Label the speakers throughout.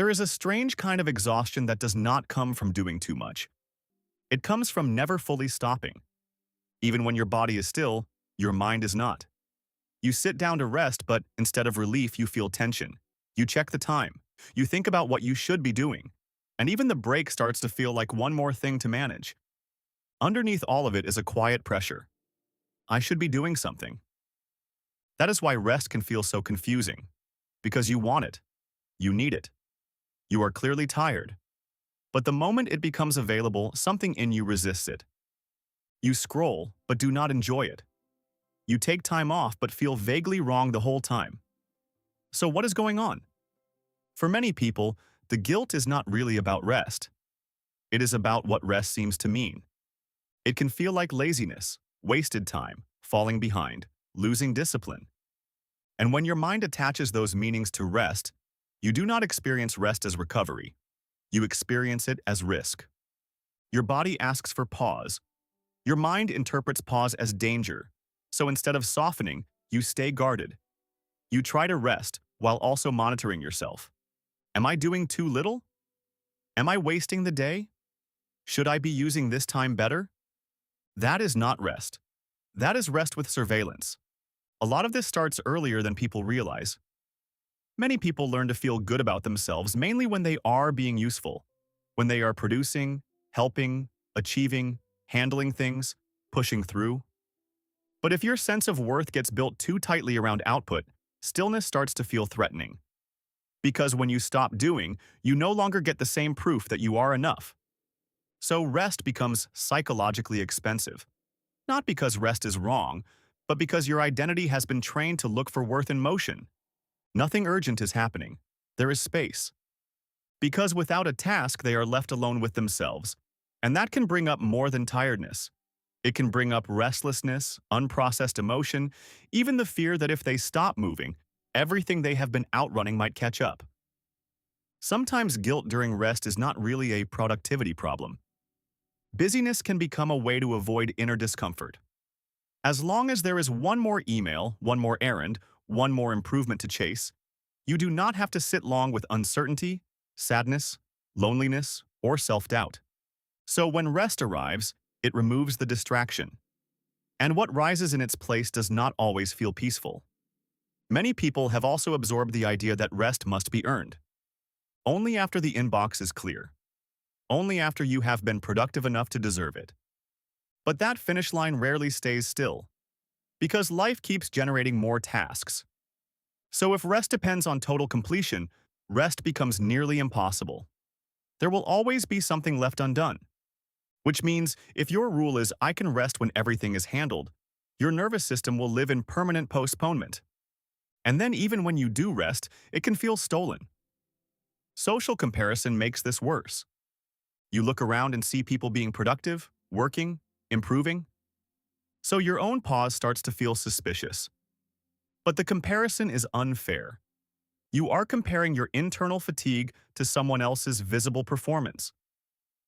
Speaker 1: There is a strange kind of exhaustion that does not come from doing too much. It comes from never fully stopping. Even when your body is still, your mind is not. You sit down to rest, but instead of relief, you feel tension. You check the time. You think about what you should be doing. And even the break starts to feel like one more thing to manage. Underneath all of it is a quiet pressure. I should be doing something. That is why rest can feel so confusing. Because you want it. You need it. You are clearly tired. But the moment it becomes available, something in you resists it. You scroll, but do not enjoy it. You take time off, but feel vaguely wrong the whole time. So what is going on? For many people, the guilt is not really about rest. It is about what rest seems to mean. It can feel like laziness, wasted time, falling behind, losing discipline. And when your mind attaches those meanings to rest, you do not experience rest as recovery. You experience it as risk. Your body asks for pause. Your mind interprets pause as danger. So instead of softening, you stay guarded. You try to rest while also monitoring yourself. Am I doing too little? Am I wasting the day? Should I be using this time better? That is not rest. That is rest with surveillance. A lot of this starts earlier than people realize. Many people learn to feel good about themselves mainly when they are being useful, when they are producing, helping, achieving, handling things, pushing through. But if your sense of worth gets built too tightly around output, stillness starts to feel threatening. Because when you stop doing, you no longer get the same proof that you are enough. So rest becomes psychologically expensive. Not because rest is wrong, but because your identity has been trained to look for worth in motion. Nothing urgent is happening. There is space. Because without a task, they are left alone with themselves. And that can bring up more than tiredness. It can bring up restlessness, unprocessed emotion, even the fear that if they stop moving, everything they have been outrunning might catch up. Sometimes guilt during rest is not really a productivity problem. Busyness can become a way to avoid inner discomfort. As long as there is one more email, one more errand, one more improvement to chase, you do not have to sit long with uncertainty, sadness, loneliness, or self-doubt. So when rest arrives, it removes the distraction. And what rises in its place does not always feel peaceful. Many people have also absorbed the idea that rest must be earned. Only after the inbox is clear. Only after you have been productive enough to deserve it. But that finish line rarely stays still. Because life keeps generating more tasks. So if rest depends on total completion, rest becomes nearly impossible. There will always be something left undone. Which means if your rule is I can rest when everything is handled, your nervous system will live in permanent postponement. And then even when you do rest, it can feel stolen. Social comparison makes this worse. You look around and see people being productive, working, improving. So your own pause starts to feel suspicious. But the comparison is unfair. You are comparing your internal fatigue to someone else's visible performance.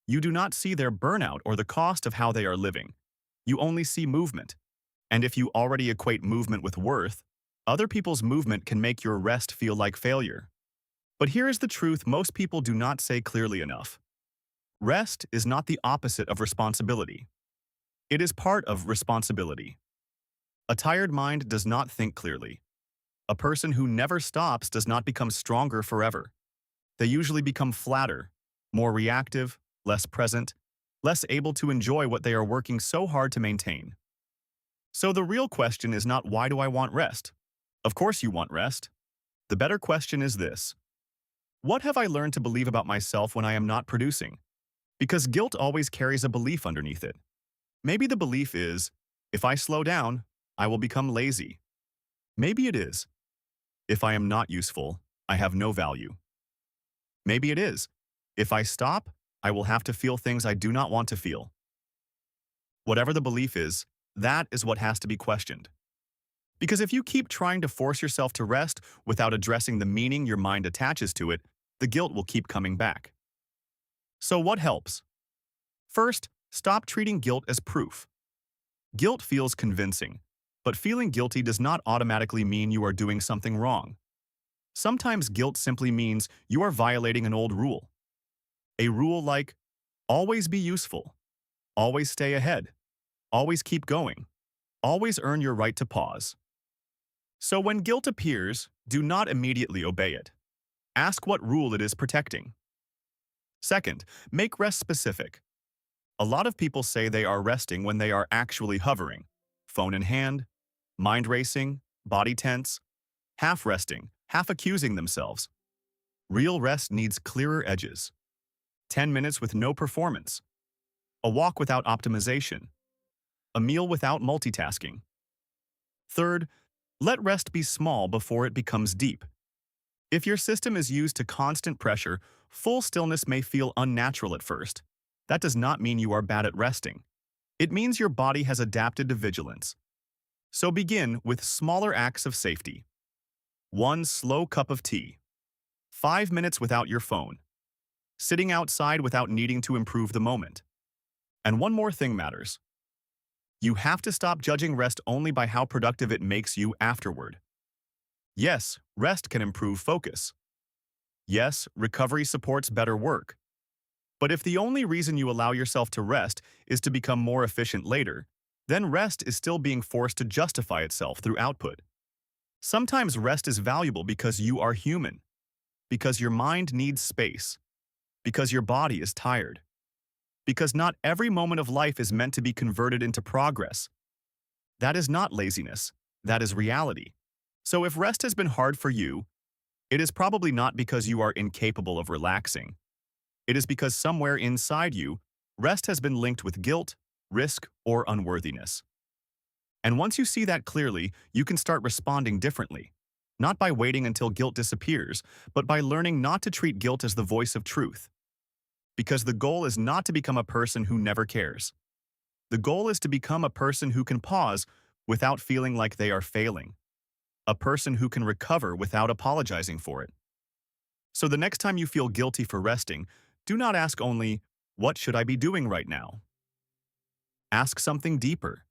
Speaker 1: You do not see their burnout or the cost of how they are living. You only see movement. And if you already equate movement with worth, other people's movement can make your rest feel like failure. But here is the truth most people do not say clearly enough. Rest is not the opposite of responsibility. It is part of responsibility. A tired mind does not think clearly. A person who never stops does not become stronger forever. They usually become flatter, more reactive, less present, less able to enjoy what they are working so hard to maintain. So the real question is not why do I want rest? Of course you want rest. The better question is this. What have I learned to believe about myself when I am not producing? Because guilt always carries a belief underneath it. Maybe the belief is, if I slow down, I will become lazy. Maybe it is, if I am not useful, I have no value. Maybe it is, if I stop, I will have to feel things I do not want to feel. Whatever the belief is, that is what has to be questioned. Because if you keep trying to force yourself to rest without addressing the meaning your mind attaches to it, the guilt will keep coming back. So what helps? First, stop treating guilt as proof. Guilt feels convincing, but feeling guilty does not automatically mean you are doing something wrong. Sometimes guilt simply means you are violating an old rule. A rule like, always be useful, always stay ahead, always keep going, always earn your right to pause. So when guilt appears, do not immediately obey it. Ask what rule it is protecting. Second, make rest specific. A lot of people say they are resting when they are actually hovering. Phone in hand, mind racing, body tense, half resting, half accusing themselves. Real rest needs clearer edges. 10 minutes with no performance. A walk without optimization. A meal without multitasking. Third, let rest be small before it becomes deep. If your system is used to constant pressure, full stillness may feel unnatural at first. That does not mean you are bad at resting. It means your body has adapted to vigilance. So begin with smaller acts of safety. 1 slow cup of tea. 5 minutes without your phone. Sitting outside without needing to improve the moment. And one more thing matters. You have to stop judging rest only by how productive it makes you afterward. Yes, rest can improve focus. Yes, recovery supports better work. But if the only reason you allow yourself to rest is to become more efficient later, then rest is still being forced to justify itself through output. Sometimes rest is valuable because you are human, because your mind needs space, because your body is tired, because not every moment of life is meant to be converted into progress. That is not laziness, that is reality. So if rest has been hard for you, it is probably not because you are incapable of relaxing. It is because somewhere inside you, rest has been linked with guilt, risk, or unworthiness. And once you see that clearly, you can start responding differently. Not by waiting until guilt disappears, but by learning not to treat guilt as the voice of truth. Because the goal is not to become a person who never cares. The goal is to become a person who can pause without feeling like they are failing. A person who can recover without apologizing for it. So the next time you feel guilty for resting, do not ask only, what should I be doing right now? Ask something deeper.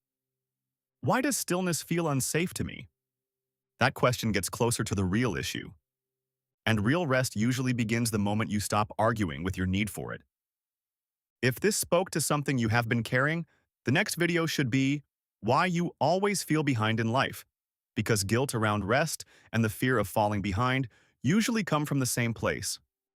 Speaker 1: Why does stillness feel unsafe to me? That question gets closer to the real issue. And real rest usually begins the moment you stop arguing with your need for it. If this spoke to something you have been carrying, the next video should be why you always feel behind in life. Because guilt around rest and the fear of falling behind usually come from the same place.